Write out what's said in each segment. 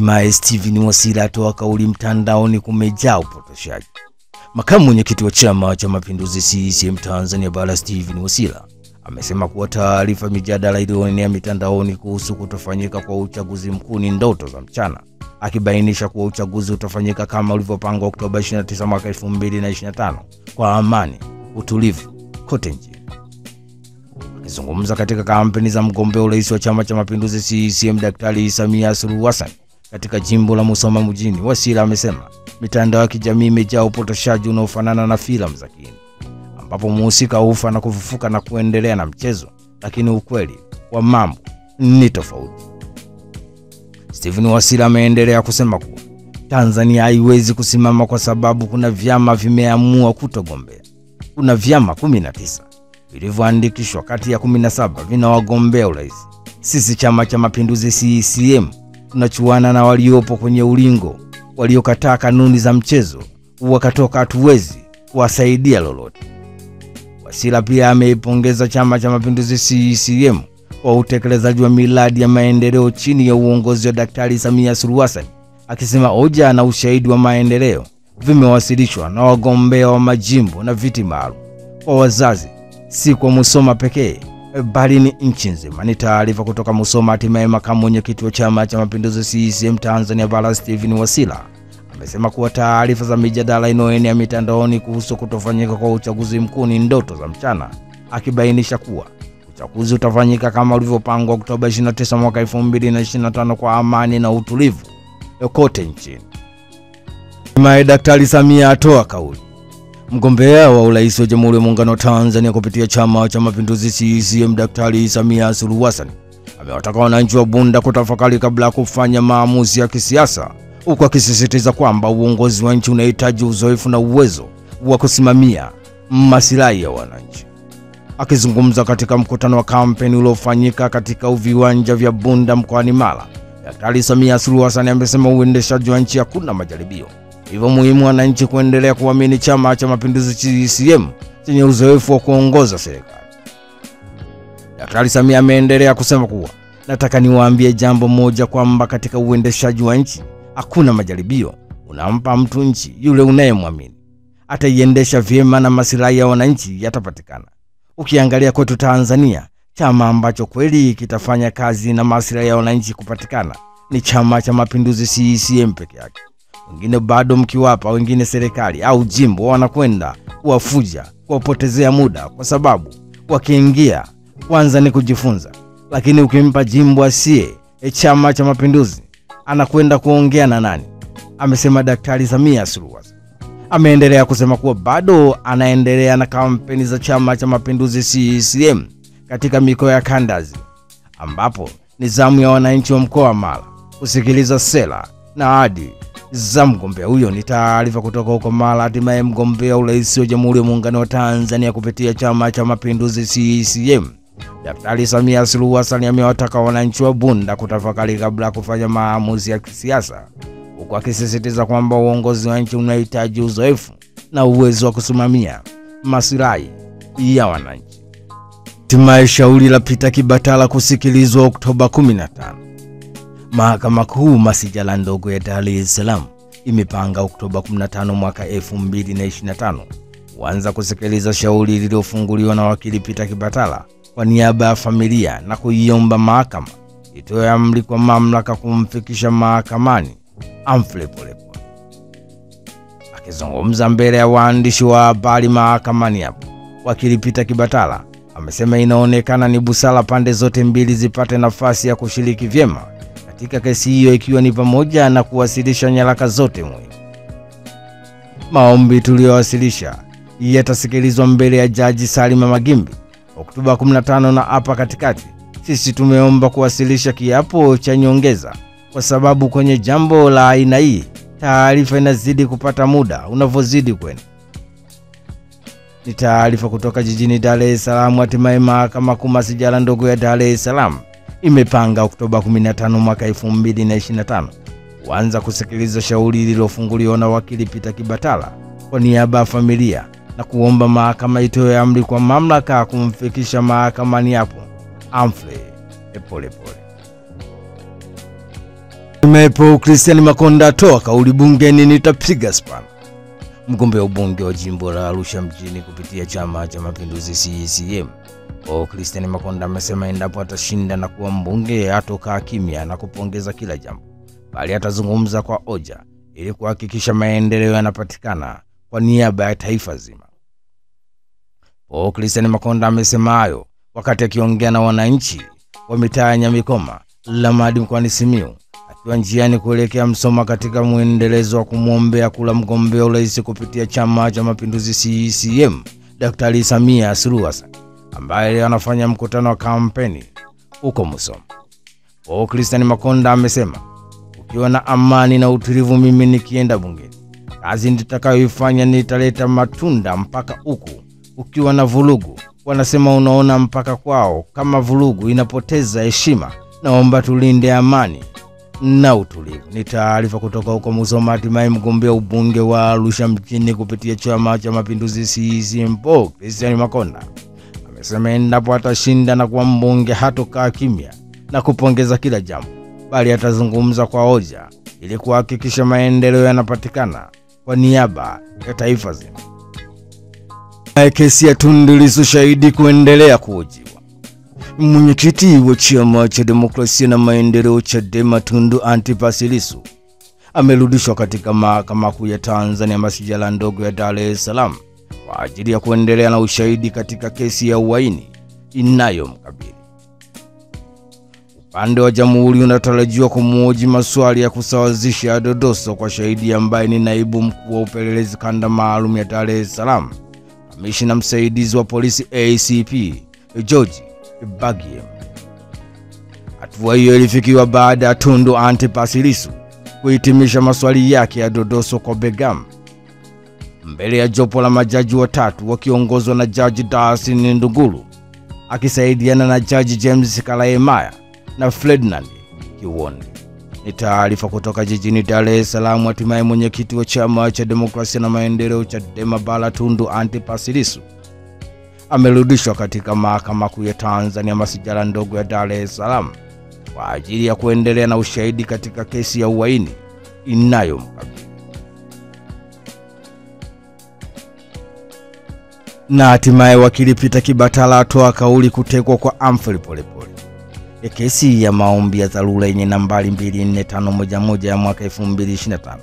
Mae Steven Wasira atoa kauli mtandaoni kumejaa upotoshaji. Makamu mwenyekiti wa Chama cha Mapinduzi CCM Tanzania Bara Steven Wasira amesema kuwa taarifa mijadala iliyoenea mitandaoni kuhusu kutofanyika kwa uchaguzi mkuu ni ndoto za mchana, akibainisha kuwa uchaguzi utafanyika kama ulivyopangwa Oktoba 29 mwaka 2025 kwa amani, utulivu kote nchini. Akizungumza katika kampeni za mgombea urais wa Chama cha Mapinduzi CCM Daktari Samia Suluhu Hassan katika jimbo la Musoma mjini, Wasira amesema mitandao ya kijamii imejaa upotoshaji unaofanana na filamu za Kihindi, ambapo mhusika hufa na kufufuka na kuendelea na mchezo, lakini ukweli wa mambo ni tofauti. Steven Wasira ameendelea kusema kuwa Tanzania haiwezi kusimama kwa sababu kuna vyama vimeamua kutogombea. Kuna vyama 19 vilivyoandikishwa, kati ya 17 vina wagombea urais. Sisi Chama cha Mapinduzi CCM tunachuana na waliopo kwenye ulingo, waliokataa kanuni za mchezo, wakatoka hatuwezi kuwasaidia lolote. Wasira pia ameipongeza Chama cha Mapinduzi CCM kwa utekelezaji wa miradi ya maendeleo chini ya uongozi wa Daktari Samia Suluhu Hassan, akisema hoja na ushahidi wa maendeleo vimewasilishwa na wagombea wa majimbo na viti maalum kwa wazazi, si kwa Musoma pekee bali ni nchi nzima. Ni taarifa kutoka Musoma. Hatimaye makamu mwenyekiti wa Chama cha Mapinduzi CCM Tanzania Bara Steven Wasira amesema kuwa taarifa za mijadala inayoenea mitandaoni kuhusu kutofanyika kwa uchaguzi mkuu ni ndoto za mchana, akibainisha kuwa uchaguzi utafanyika kama ulivyopangwa Oktoba 29 mwaka 2025 kwa amani na utulivu kote nchini. Mae Daktari Samia atoa kauli. Mgombea wa urais wa Jamhuri ya Muungano wa Tanzania kupitia Chama cha Mapinduzi CCM Daktari Samia Suluhu Hassan amewataka wananchi wa Bunda kutafakari kabla ya kufanya maamuzi ya kisiasa, huku akisisitiza kwamba uongozi wa nchi unahitaji uzoefu na uwezo wa kusimamia maslahi ya wananchi. Akizungumza katika mkutano wa kampeni uliofanyika katika viwanja vya Bunda mkoani Mara, Daktari Samia Suluhu Hassan amesema uendeshaji wa nchi hakuna majaribio, hivyo muhimu wananchi kuendelea kuamini Chama cha Mapinduzi CCM chenye uzoefu wa kuongoza serikali. Daktari Samia ameendelea kusema kuwa, nataka niwaambie jambo moja kwamba katika uendeshaji wa nchi hakuna majaribio. Unampa mtu nchi yule unayemwamini, ataiendesha vyema na maslahi ya wananchi yatapatikana. Ukiangalia kwetu Tanzania, chama ambacho kweli kitafanya kazi na maslahi ya wananchi kupatikana ni Chama cha Mapinduzi CCM peke yake. Wengine bado mkiwapa wengine serikali au jimbo wanakwenda kuwafuja, kuwapotezea muda, kwa sababu wakiingia kwanza ni kujifunza. Lakini ukimpa jimbo asiye Chama cha Mapinduzi, anakwenda kuongea na nani? Amesema Daktari Samia Suluhu Hassan. Ameendelea kusema kuwa bado anaendelea na kampeni za Chama cha Mapinduzi CCM katika mikoa ya Kandazi, ambapo ni zamu ya wananchi wa mkoa wa Mara kusikiliza sera na ahadi za mgombea huyo. Ni taarifa kutoka huko Mara. Hatimaye mgombea urais wa Jamhuri ya Muungano wa Tanzania kupitia Chama cha Mapinduzi CCM Daktari Samia Suluhu Hassan amewataka wananchi wa Bunda kutafakari kabla ya kufanya maamuzi ya kisiasa, huku akisisitiza kwamba uongozi wa nchi unahitaji uzoefu na uwezo wa kusimamia maslahi ya wananchi. Hatimaye shauri la Peter Kibatala kusikilizwa Oktoba 15. Mahakama Kuu Masijala ndogo ya Dar es Salaam imepanga Oktoba 15 mwaka 2025 kuanza kusikiliza shauri lililofunguliwa na wakili Peter Kibatala kwa niaba ya familia na kuiomba mahakama itoe amri kwa mamlaka kumfikisha mahakamani Humphrey Polepole. Akizungumza mbele ya waandishi wa habari mahakamani hapo, wakili Peter Kibatala amesema inaonekana ni busara pande zote mbili zipate nafasi ya kushiriki vyema katika kesi hiyo, ikiwa ni pamoja na kuwasilisha nyaraka zote muhimu. Maombi tuliyowasilisha yatasikilizwa mbele ya Jaji Salima Magimbi Oktoba 15, na hapa katikati sisi tumeomba kuwasilisha kiapo cha nyongeza kwa sababu kwenye jambo la aina hii taarifa inazidi kupata muda unavyozidi kwenda. Ni taarifa kutoka jijini Dar es Salaam. Hatimaye Mahakama Kuu Masijala ndogo ya Dar es Salaam imepanga Oktoba 15 mwaka 2025 kuanza kusikiliza shauri lililofunguliwa na wakili Peter Kibatala kwa niaba ya familia na kuomba mahakama itoe amri kwa mamlaka kumfikisha mahakamani hapo Humphrey Polepole. Paul Christian Makonda atoa kauli bungeni, nitapiga spana. Mgombea ubunge wa jimbo la Arusha mjini kupitia Chama cha Mapinduzi CCM, Paul Christian Makonda amesema endapo atashinda na kuwa mbunge hatokaa kimya na kupongeza kila jambo, bali atazungumza kwa hoja ili kuhakikisha maendeleo yanapatikana kwa niaba ya taifa zima. Paul Christian Makonda amesema hayo wakati akiongea na wananchi wa mitaa ya Nyamikoma, Lamadi mkoani Simiyu, akiwa njiani kuelekea Msoma katika muendelezo wa kumwombea kula mgombea urais kupitia Chama cha Mapinduzi CCM, Daktari Samia Suluhu Hassan, ambaye anafanya mkutano wa kampeni huko Msoma. Paul Christian Makonda amesema, ukiwa na amani na utulivu, mimi nikienda bungeni, kazi nitakayoifanya nitaleta matunda mpaka huku. Ukiwa na vurugu, wanasema unaona mpaka kwao, kama vurugu inapoteza heshima, naomba tulinde amani na utulivu. Ni taarifa kutoka huko Musoma. Hatimaye mgombea ubunge wa Arusha mjini kupitia Chama cha Mapinduzi CCM, Paul Christian Makonda amesema endapo atashinda na kuwa mbunge hatokaa kimya na kupongeza kila jambo, bali atazungumza kwa hoja ili kuhakikisha maendeleo yanapatikana kwa niaba ya taifa zima. Kesi ya Tundu Lissu shahidi kuendelea kuhojiwa. Mwenyekiti wa Chama cha Demokrasia na Maendeleo Chadema Tundu Antipas Lissu amerudishwa katika Mahakama Kuu ya Tanzania masijala ndogo ya Dar es Salaam kwa ajili ya kuendelea na ushahidi katika kesi ya uhaini inayomkabili. Upande wa Jamhuri unatarajiwa kumhoji maswali ya kusawazisha dodoso kwa shahidi ambaye ni naibu mkuu wa upelelezi kanda maalum ya Dar es Salaam, kamishna msaidizi wa polisi ACP George Bagiem. Hatua hiyo ilifikiwa baada ya Tundu Antipas Lissu kuhitimisha maswali yake ya dodoso kwa Begam mbele ya jopo la majaji watatu wakiongozwa na Jaji Dasin Nduguru akisaidiana na Jaji James Kalaemaya na Ferdinand Kiwonde. Ni taarifa kutoka jijini Dar es Salaam. Hatimaye mwenyekiti wa Chama cha Demokrasia na Maendeleo Chadema Bara Tundu Antipas Lissu amerudishwa katika Mahakama Kuu ya Tanzania masijala ndogo ya Dar es Salaam kwa ajili ya kuendelea na ushahidi katika kesi ya uhaini inayomkabili. Na hatimaye wakili Peter Kibatala atoa kauli kutekwa kwa Humphrey Polepole. Kesi ya maombi ya dharura yenye nambari 24511 ya mwaka 2025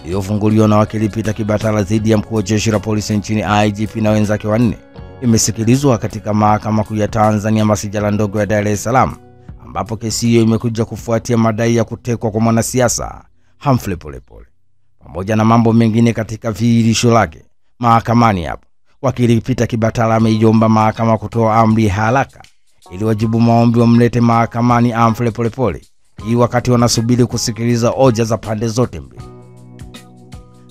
iliyofunguliwa na wakili Peter Kibatala dhidi ya mkuu wa jeshi la polisi nchini IGP na wenzake wanne imesikilizwa katika Mahakama Kuu ya Tanzania masijala ndogo ya Dar es Salaam, ambapo kesi hiyo imekuja kufuatia madai ya kutekwa kwa mwanasiasa Humphrey Polepole pamoja na mambo mengine. Katika vihirisho lake mahakamani hapo, wakili Peter Kibatala ameiomba mahakama kutoa amri haraka ili wajibu maombi wamlete mahakamani Humphrey Polepole hii wakati wanasubiri kusikiliza hoja za pande zote mbili.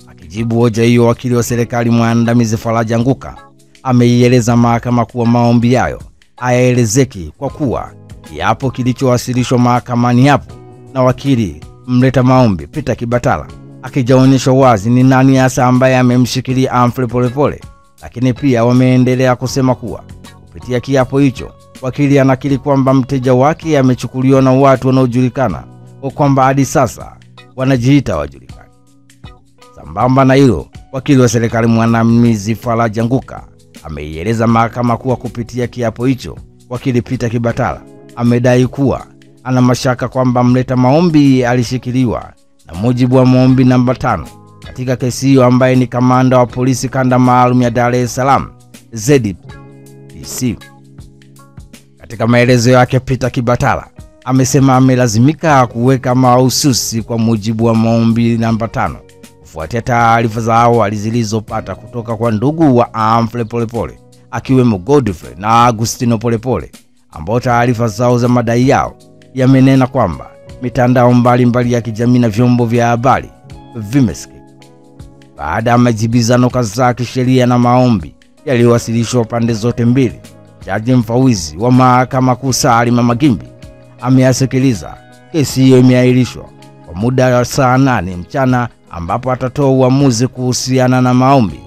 Akijibu hoja hiyo, wakili wa serikali mwandamizi Faraja Nguka ameieleza mahakama kuwa maombi hayo hayaelezeki kwa kuwa yapo kilichowasilishwa mahakamani hapo na wakili mleta maombi Peter Kibatala akijaonyesha wazi ni nani hasa ambaye amemshikilia Humphrey Polepole. Lakini pia wameendelea kusema kuwa kupitia kiapo hicho wakili anakiri kwamba mteja wake amechukuliwa na watu wanaojulikana kwa kwamba hadi sasa wanajiita wajulikani. Sambamba na hilo, wakili wa serikali mwandamizi Faraja Nguka ameieleza mahakama kuwa kupitia kiapo hicho wakili Peter Kibatala amedai kuwa ana mashaka kwamba mleta maombi alishikiliwa na mujibu wa maombi namba 5 katika kesi hiyo, ambaye ni kamanda wa polisi kanda maalum ya Dar es Salaam ZPC. Katika maelezo yake, Peter Kibatala amesema amelazimika kuweka mahususi kwa mujibu wa maombi namba 5 kufuatia taarifa za awali zilizopata kutoka kwa ndugu wa Humphrey Polepole akiwemo Godfrey na Agustino Polepole, ambao taarifa zao za madai yao yamenena kwamba mitandao mbalimbali ya kijamii na vyombo vya habari vimesikika. Baada ya majibizano kadhaa kisheria na maombi yaliyowasilishwa pande zote mbili, Jaji mfawidhi wa Mahakama Kuu Salim Magimbi ameyasikiliza. Kesi hiyo imeahirishwa kwa muda wa saa 8 mchana ambapo atatoa uamuzi kuhusiana na maombi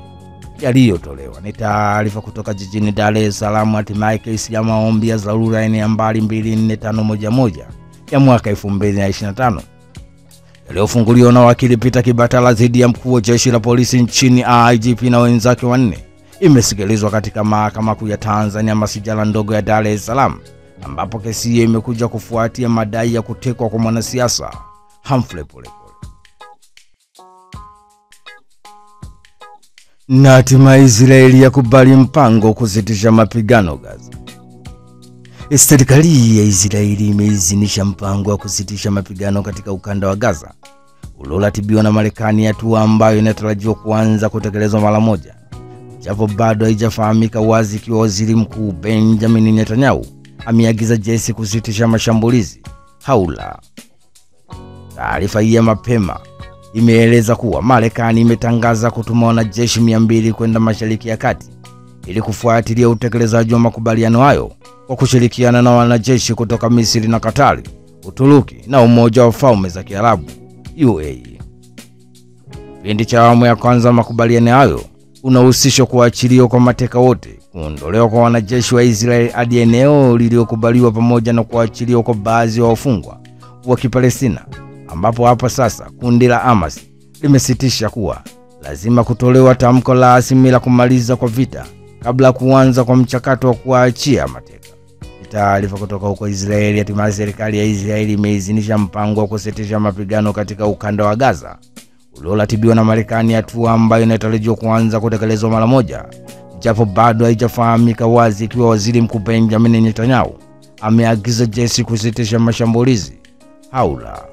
yaliyotolewa. Ni taarifa kutoka jijini Dar es Salaam. Hatimaye kesi ya maombi ya dharura yenye nambari 24511 ya mwaka 2025 yaliyofunguliwa na wakili Peter Kibatala dhidi ya mkuu wa jeshi la polisi nchini IGP na wenzake wanne imesikilizwa katika mahakama kuu ya Tanzania masijala ndogo ya Dar es Salaam, ambapo kesi hiyo imekuja kufuatia madai ya kutekwa kwa mwanasiasa Humphrey Polepole. Na hatimaye Israeli yakubali mpango kusitisha mapigano Gaza. Serikali ya Israeli imeidhinisha mpango wa kusitisha mapigano katika ukanda wa Gaza ulioratibiwa na Marekani, hatua ambayo inatarajiwa kuanza kutekelezwa mara moja, japo bado haijafahamika wazi ikiwa Waziri Mkuu Benjamin Netanyahu ameagiza jeshi kusitisha mashambulizi au la. Taarifa hii ya mapema imeeleza kuwa Marekani imetangaza kutuma wanajeshi 200 kwenda Mashariki ya Kati ili kufuatilia utekelezaji wa makubaliano hayo kwa kushirikiana na wanajeshi kutoka Misri na Katari, Uturuki na Umoja wa Falme za Kiarabu UAE. Kipindi cha awamu ya kwanza makubaliano hayo unahusisha kuachiliwa kwa mateka wote, kuondolewa kwa wanajeshi wa Israeli hadi eneo lililokubaliwa, pamoja na kuachiliwa kwa baadhi ya wafungwa wa Kipalestina, ambapo hapa sasa kundi la Hamas limesitisha kuwa lazima kutolewa tamko la rasmi la kumaliza kwa vita kabla kuanza kwa mchakato wa kuachia mateka. Taarifa kutoka huko Israeli, hatimaye serikali ya Israeli imeidhinisha mpango wa kusitisha mapigano katika ukanda wa Gaza ulioratibiwa na Marekani, hatua ambayo inatarajiwa kuanza kutekelezwa mara moja, japo bado haijafahamika wazi ikiwa Waziri Mkuu Benjamin Netanyahu ameagiza jeshi kusitisha mashambulizi au la.